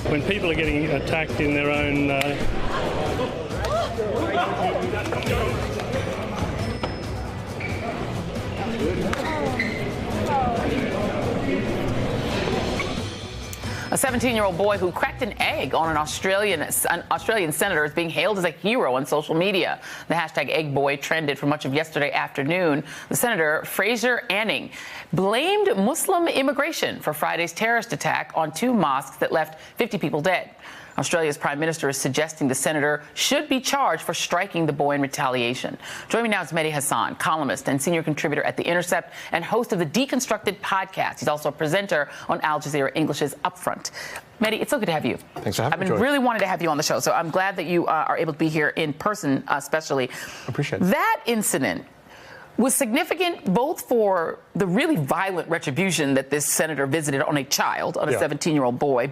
When people are getting attacked in their own... A 17-year-old boy who cracked an egg on an Australian senator is being hailed as a hero on social media. The hashtag #EggBoy trended for much of yesterday afternoon. The senator, Fraser Anning, blamed Muslim immigration for Friday's terrorist attack on 2 mosques that left 50 people dead. Australia's Prime Minister is suggesting the senator should be charged for striking the boy in retaliation. Joining me now is Mehdi Hassan, columnist and senior contributor at The Intercept and host of the Deconstructed podcast. He's also a presenter on Al Jazeera English's Upfront. Mehdi, it's so good to have you. Thanks for having me, I've been really wanting to have you on the show, so I'm glad that you are able to be here in person, especially. Appreciate it. That incident was significant both for the really violent retribution that this senator visited on a child, on a 17-year-old boy,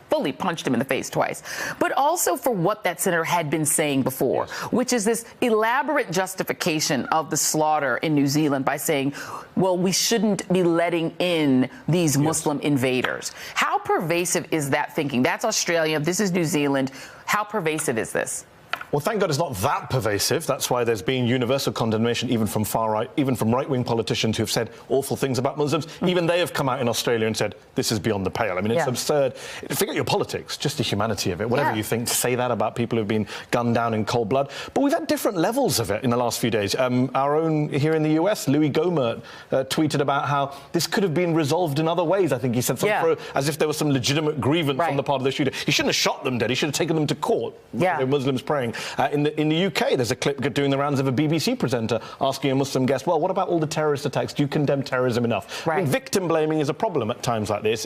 fully punched him in the face twice, but also for what that senator had been saying before, which is this elaborate justification of the slaughter in New Zealand by saying, well, we shouldn't be letting in these Muslim invaders. How pervasive is that thinking? That's Australia. This is New Zealand. How pervasive is this? Well, thank God it's not that pervasive. That's why there's been universal condemnation, even from far right, even from right-wing politicians who have said awful things about Muslims. Even they have come out in Australia and said, this is beyond the pale. I mean, it's absurd. Forget your politics, just the humanity of it. Whatever you think, to say that about people who've been gunned down in cold blood. But we've had different levels of it in the last few days. Our own here in the US, Louis Gohmert, tweeted about how this could have been resolved in other ways. I think he said something as if there was some legitimate grievance on the part of the shooter. He shouldn't have shot them dead. He should have taken them to court. They're Muslims praying. In the UK, there's a clip doing the rounds of a BBC presenter asking a Muslim guest, well, what about all the terrorist attacks? Do you condemn terrorism enough? I mean, victim blaming is a problem at times like this.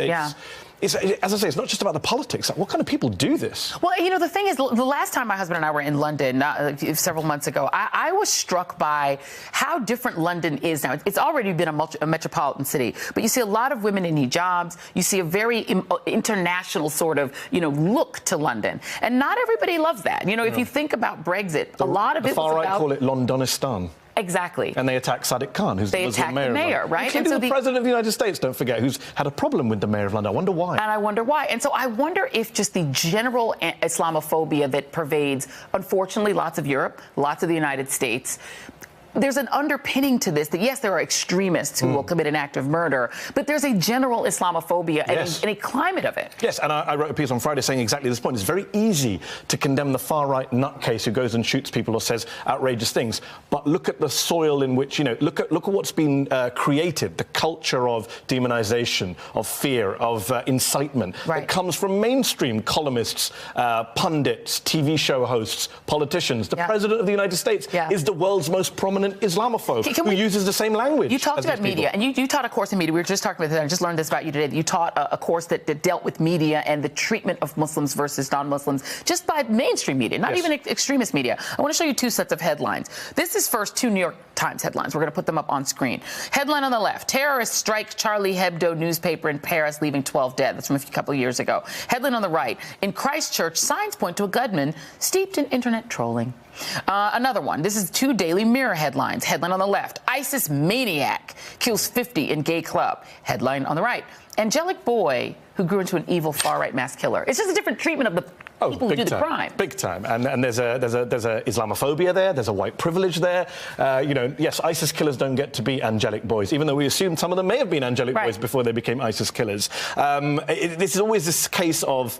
As I say, it's not just about the politics. What kind of people do this? Well, you know, the thing is, the last time my husband and I were in London several months ago, I was struck by how different London is now. It's already been a metropolitan city, but you see a lot of women in hijabs. You see a very international sort of, look to London. And not everybody loves that. You know, if you think about Brexit, a lot of it was about... The far right call it Londonistan. Exactly. And they attack Sadiq Khan, who's the Muslim mayor. They attacked the mayor, right? Including the President of the United States, don't forget, who's had a problem with the mayor of London. I wonder why. And I wonder why. And so I wonder if just the general Islamophobia that pervades, unfortunately, lots of Europe, lots of the United States, there's an underpinning to this that, yes, there are extremists who will commit an act of murder, but there's a general Islamophobia and a climate of it. Yes, and I wrote a piece on Friday saying exactly this point. It's very easy to condemn the far-right nutcase who goes and shoots people or says outrageous things, but look at the soil in which, look at what's been created, the culture of demonization, of fear, of incitement that comes from mainstream columnists, pundits, TV show hosts, politicians. The President of the United States is the world's most prominent Islamophobe who uses the same language. You talked about media, and you taught a course in media. We were just talking about that. I just learned this about you today. You taught a course that dealt with media and the treatment of Muslims versus non-Muslims just by mainstream media, not even extremist media. I want to show you 2 sets of headlines. This is first 2 New York Times headlines. We're going to put them up on screen. Headline on the left: terrorists strike Charlie Hebdo newspaper in Paris, leaving 12 dead. That's from a couple of years ago. Headline on the right: in Christchurch, signs point to a gunman steeped in internet trolling. Another one. This is 2 Daily Mirror headlines. Headline on the left: ISIS maniac kills 50 in gay club. Headline on the right: angelic boy who grew into an evil far-right mass killer. It's just a different treatment of the people who do the crime. Big time. And there's a Islamophobia there. There's a white privilege there. Yes, ISIS killers don't get to be angelic boys, even though we assume some of them may have been angelic boys before they became ISIS killers. This is always this case of,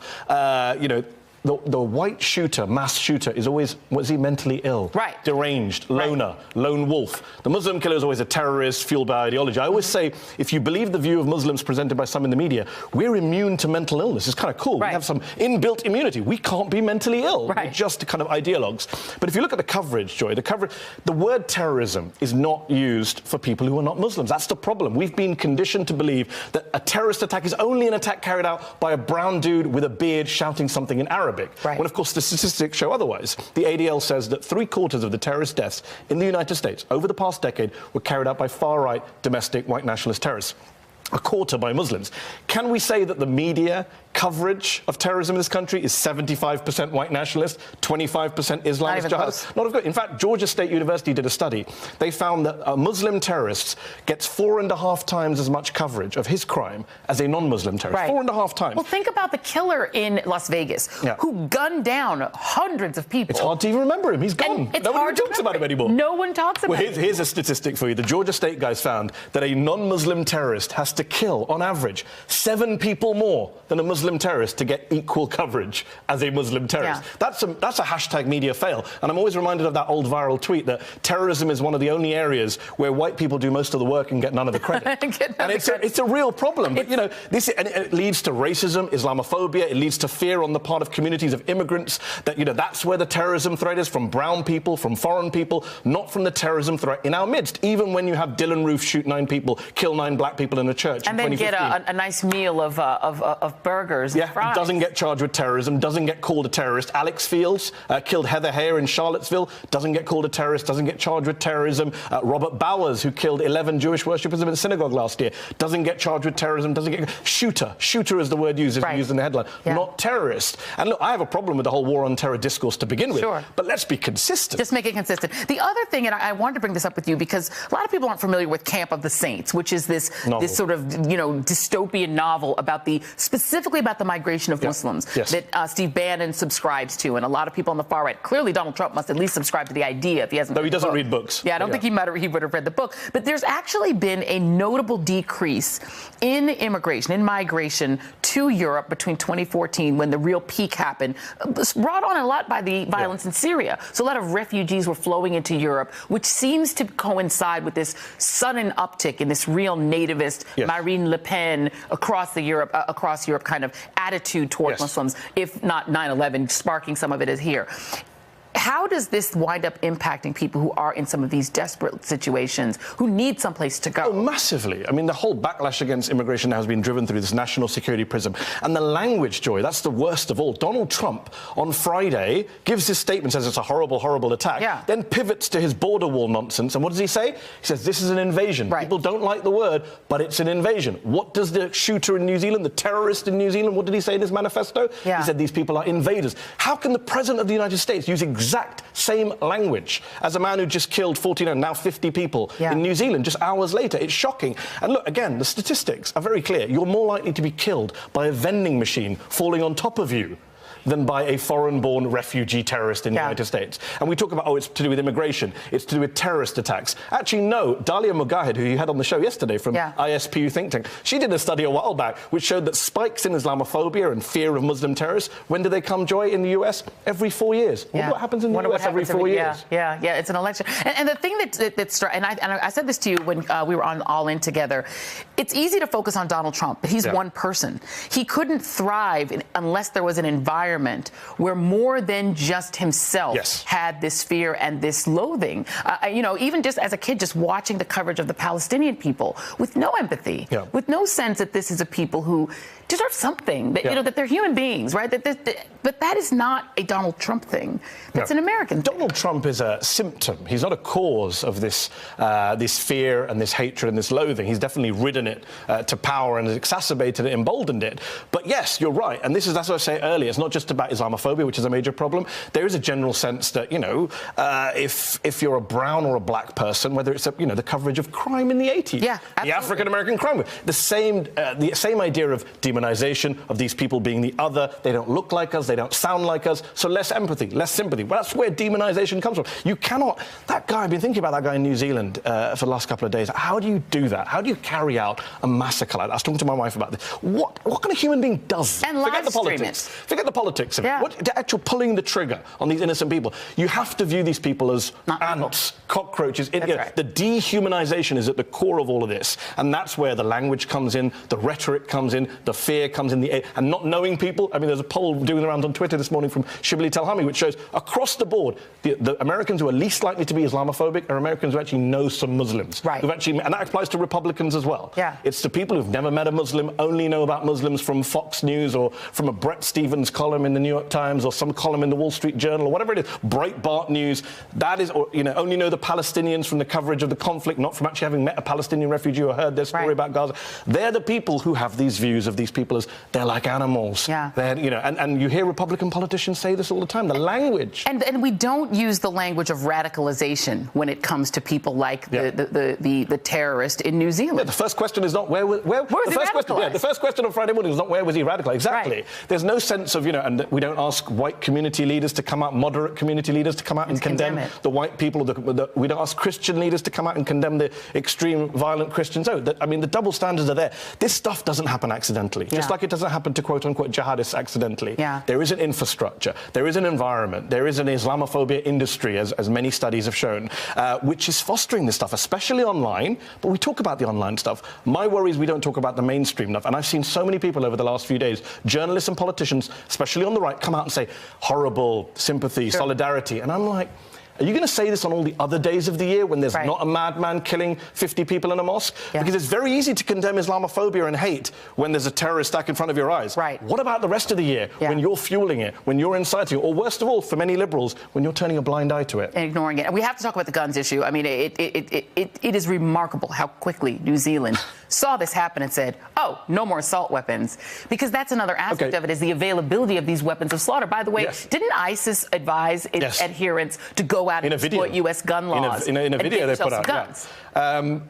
the white shooter, mass shooter, is always, was he mentally ill? Deranged, loner, lone wolf. The Muslim killer is always a terrorist fueled by ideology. I always say, if you believe the view of Muslims presented by some in the media, we're immune to mental illness. It's kind of cool. We have some inbuilt immunity. We can't be mentally ill. We're just kind of ideologues. But if you look at the coverage, Joy, the word terrorism is not used for people who are not Muslims. That's the problem. We've been conditioned to believe that a terrorist attack is only an attack carried out by a brown dude with a beard shouting something in Arabic. When, of course, the statistics show otherwise. The ADL says that 3/4 of the terrorist deaths in the United States over the past decade were carried out by far-right domestic white nationalist terrorists. a quarter by Muslims. Can we say that the media coverage of terrorism in this country is 75% white nationalist, 25% Islamist jihadists? Not good. In fact, Georgia State University did a study. They found that a Muslim terrorist gets 4.5 times as much coverage of his crime as a non-Muslim terrorist. 4.5 times. Well, think about the killer in Las Vegas who gunned down hundreds of people. It's hard to even remember him. He's gone. Nobody talks about him anymore. No one talks about him. Here's a statistic for you. The Georgia State guys found that a non-Muslim terrorist has to kill, on average, 7 people more than a Muslim terrorist to get equal coverage as a Muslim terrorist. That's a hashtag media fail. And I'm always reminded of that old viral tweet that terrorism is one of the only areas where white people do most of the work and get none of the credit. And it's a real problem. But, you know, it leads to racism, Islamophobia. It leads to fear on the part of communities of immigrants that, you know, that's where the terrorism threat is, from brown people, from foreign people, not from the terrorism threat in our midst. Even when you have Dylan Roof shoot 9 people, kill 9 black people in a church and then get a nice meal of burgers and fries. Doesn't get charged with terrorism, doesn't get called a terrorist. Alex Fields killed Heather Heyer in Charlottesville, doesn't get called a terrorist, doesn't get charged with terrorism. Robert Bowers, who killed 11 Jewish worshippers in a synagogue last year, doesn't get charged with terrorism, doesn't get... Shooter is the word used in the headline, not terrorist. And look, I have a problem with the whole war on terror discourse to begin with, but let's be consistent. Just make it consistent. The other thing, and I wanted to bring this up with you because a lot of people aren't familiar with Camp of the Saints, which is this sort of, you know, dystopian novel about specifically about the migration of Muslims that Steve Bannon subscribes to, and a lot of people on the far right. Clearly, Donald Trump must at least subscribe to the idea if he hasn't. Though he doesn't read books. Yeah, I don't think he would have read the book. But there's actually been a notable decrease in immigration, in migration to Europe between 2014, when the real peak happened, brought on a lot by the violence in Syria. So a lot of refugees were flowing into Europe, which seems to coincide with this sudden uptick in this real nativist Marine Le Pen across Europe kind of attitude toward Muslims, if not 9/11 sparking some of it is here. How does this wind up impacting people who are in some of these desperate situations, who need someplace to go? Oh, massively. I mean, the whole backlash against immigration now has been driven through this national security prism. And the language, Joy, that's the worst of all. Donald Trump, on Friday, gives his statement, says it's a horrible, horrible attack, then pivots to his border wall nonsense. And what does he say? He says, this is an invasion. People don't like the word, but it's an invasion. What does the shooter in New Zealand, the terrorist in New Zealand, what did he say in his manifesto? He said, these people are invaders. How can the President of the United States use exact same language as a man who just killed 14 and now 50 people in New Zealand just hours later? It's shocking. And look, again, the statistics are very clear. You're more likely to be killed by a vending machine falling on top of you than by a foreign-born refugee terrorist in the United States. And we talk about, it's to do with immigration, it's to do with terrorist attacks. Actually, no, Dalia Mugahid, who you had on the show yesterday from ISPU think tank, she did a study a while back which showed that spikes in Islamophobia and fear of Muslim terrorists, when do they come, Joy, in the US? Every 4 years. Wonder what happens in the US every 4 years. Yeah, it's an election. And the thing and I said this to you when we were on All In together, it's easy to focus on Donald Trump, but he's one person. He couldn't thrive unless there was an environment where more than just himself had this fear and this loathing. You know, even just as a kid, just watching the coverage of the Palestinian people with no empathy, with no sense that this is a people who deserve something, that, you know, that they're human beings, right? But that is not a Donald Trump thing. That's an American thing. Donald Trump is a symptom. He's not a cause of this fear and this hatred and this loathing. He's definitely ridden it to power and has exacerbated it, emboldened it. But yes, you're right. And that's what I was saying earlier. It's not just about Islamophobia, which is a major problem. There is a general sense that, you know, if you're a brown or a black person, whether it's, you know, the coverage of crime in the 80s, the African-American crime, the same idea of demonization of these people being the other. They don't look like us, they don't sound like us, so less empathy, less sympathy. Well, that's where demonization comes from. You cannot... That guy, I've been thinking about that guy in New Zealand for the last couple of days. How do you do that? How do you carry out a massacre like that? I was talking to my wife about this. What kind of human being does that? And Forget the politics. Forget the politics of it. The actual pulling the trigger on these innocent people. You have to view these people as ants, cockroaches. The dehumanization is at the core of all of this. And that's where the language comes in, the rhetoric comes in, the fear comes in, and not knowing people. I mean, there's a poll doing the rounds on Twitter this morning from Shibli Telhami, which shows across the board, the Americans who are least likely to be Islamophobic are Americans who actually know some Muslims. Who've actually, and that applies to Republicans as well. It's the people who've never met a Muslim, only know about Muslims from Fox News or from a Bret Stephens column column in the New York Times or some column in the Wall Street Journal or whatever it is, Breitbart News, that is, or, you know, only know the Palestinians from the coverage of the conflict, not from actually having met a Palestinian refugee or heard their story about Gaza. They're the people who have these views of these people as they're like animals. Yeah. They're, you know, and you hear Republican politicians say this all the time, the language. And we don't use the language of radicalization when it comes to people like the terrorist in New Zealand. Yeah, the first question is not where was he the first question on Friday morning is not where was he radicalized. Exactly. Right. There's no sense of, you know, and we don't ask white community leaders to come out, moderate community leaders to come out and condemn the white people. We don't ask Christian leaders to come out and condemn the extreme violent Christians. I mean, the double standards are there. This stuff doesn't happen accidentally. Just like it doesn't happen to quote-unquote jihadists accidentally. There is an infrastructure, there is an environment, there is an Islamophobia industry, as many studies have shown, which is fostering this stuff, especially online. But we talk about the online stuff. My worry is we don't talk about the mainstream enough. And I've seen so many people over the last few days, journalists and politicians, especially on the right, come out and say, horrible, sympathy, solidarity. And I'm like, are you going to say this on all the other days of the year when there's not a madman killing 50 people in a mosque? Because it's very easy to condemn Islamophobia and hate when there's a terrorist attack in front of your eyes. What about the rest of the year when you're fueling it, when you're inciting it, or worst of all, for many liberals, when you're turning a blind eye to it? And ignoring it. And we have to talk about the guns issue. I mean, it is remarkable how quickly New Zealand saw this happen and said, oh, no more assault weapons. Because that's another aspect of it, is the availability of these weapons of slaughter. By the way, didn't ISIS advise its adherents to go out and exploit U.S. gun laws? In a video they put out. Guns.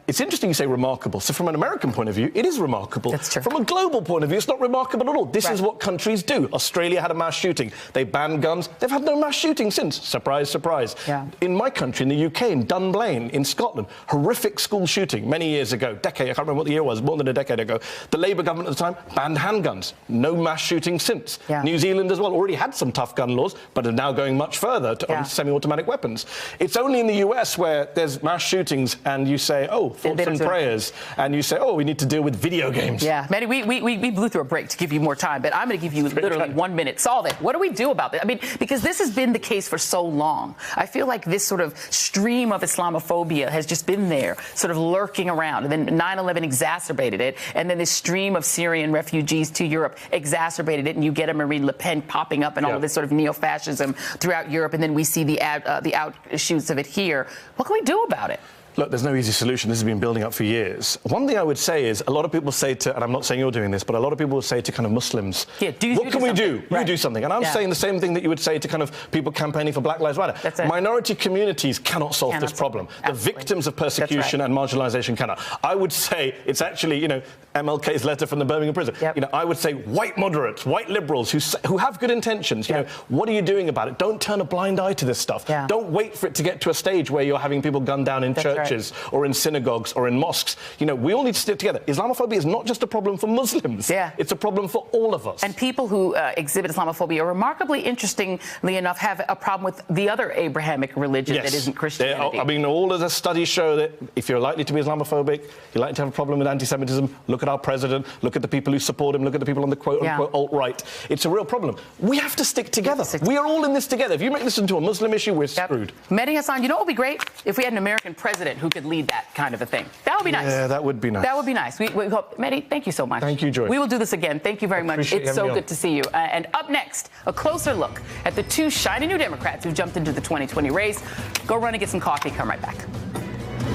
It's interesting you say remarkable. So from an American point of view, it is remarkable. That's true. From a global point of view, it's not remarkable at all. This is what countries do. Australia had a mass shooting. They banned guns. They've had no mass shooting since. Surprise, surprise. In my country, in the UK, in Dunblane, in Scotland, horrific school shooting many years ago, I can't remember what the year was, more than a decade ago. The Labour government at the time banned handguns. No mass shooting since. New Zealand as well already had some tough gun laws, but are now going much further on semi-automatic weapons. It's only in the US where there's mass shootings and you say, oh, thoughts and prayers, and you say, oh, we need to deal with video games. Mehdi, we blew through a break to give you more time, but I'm going to give you literally 1 minute. Solve it. What do we do about this? I mean, because this has been the case for so long. I feel like this sort of stream of Islamophobia has just been there, sort of lurking around, and then 9/11 exacerbated it, and then this stream of Syrian refugees to Europe exacerbated it, and you get a Marine Le Pen popping up and all of this sort of neo-fascism throughout Europe, and then we see the outshoots of it here. What can we do about it? Look, there's no easy solution. This has been building up for years. One thing I would say is, a lot of people say to, and I'm not saying you're doing this, but a lot of people will say to kind of Muslims, what can we do? You do something. And I'm saying the same thing that you would say to kind of people campaigning for Black Lives Matter. Minority communities cannot solve this problem. The victims of persecution and marginalization cannot. I would say it's actually, you know, MLK's letter from the Birmingham prison. You know, I would say white moderates, white liberals who have good intentions, you know, what are you doing about it? Don't turn a blind eye to this stuff. Don't wait for it to get to a stage where you're having people gunned down in churches or in synagogues or in mosques. You know, we all need to stick together. Islamophobia is not just a problem for Muslims. It's a problem for all of us. And people who exhibit Islamophobia, remarkably interestingly enough, have a problem with the other Abrahamic religion that isn't Christianity. I mean, all of the studies show that if you're likely to be Islamophobic, you're likely to have a problem with anti-Semitism. Look at our president, look at the people who support him, look at the people on the quote-unquote alt-right. It's a real problem. We have to stick together. We are all in this together. If you make this into a Muslim issue, we're screwed. Mehdi Hassan, you know what would be great? If we had an American president who could lead that kind of a thing. That would be nice. Yeah, that would be nice. That would be nice. We hope. Mehdi, thank you so much. Thank you, Joy. We will do this again. Thank you very much. It's so good to see you. And up next, a closer look at the two shiny new Democrats who jumped into the 2020 race. Go run and get some coffee. Come right back.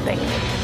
Thank you.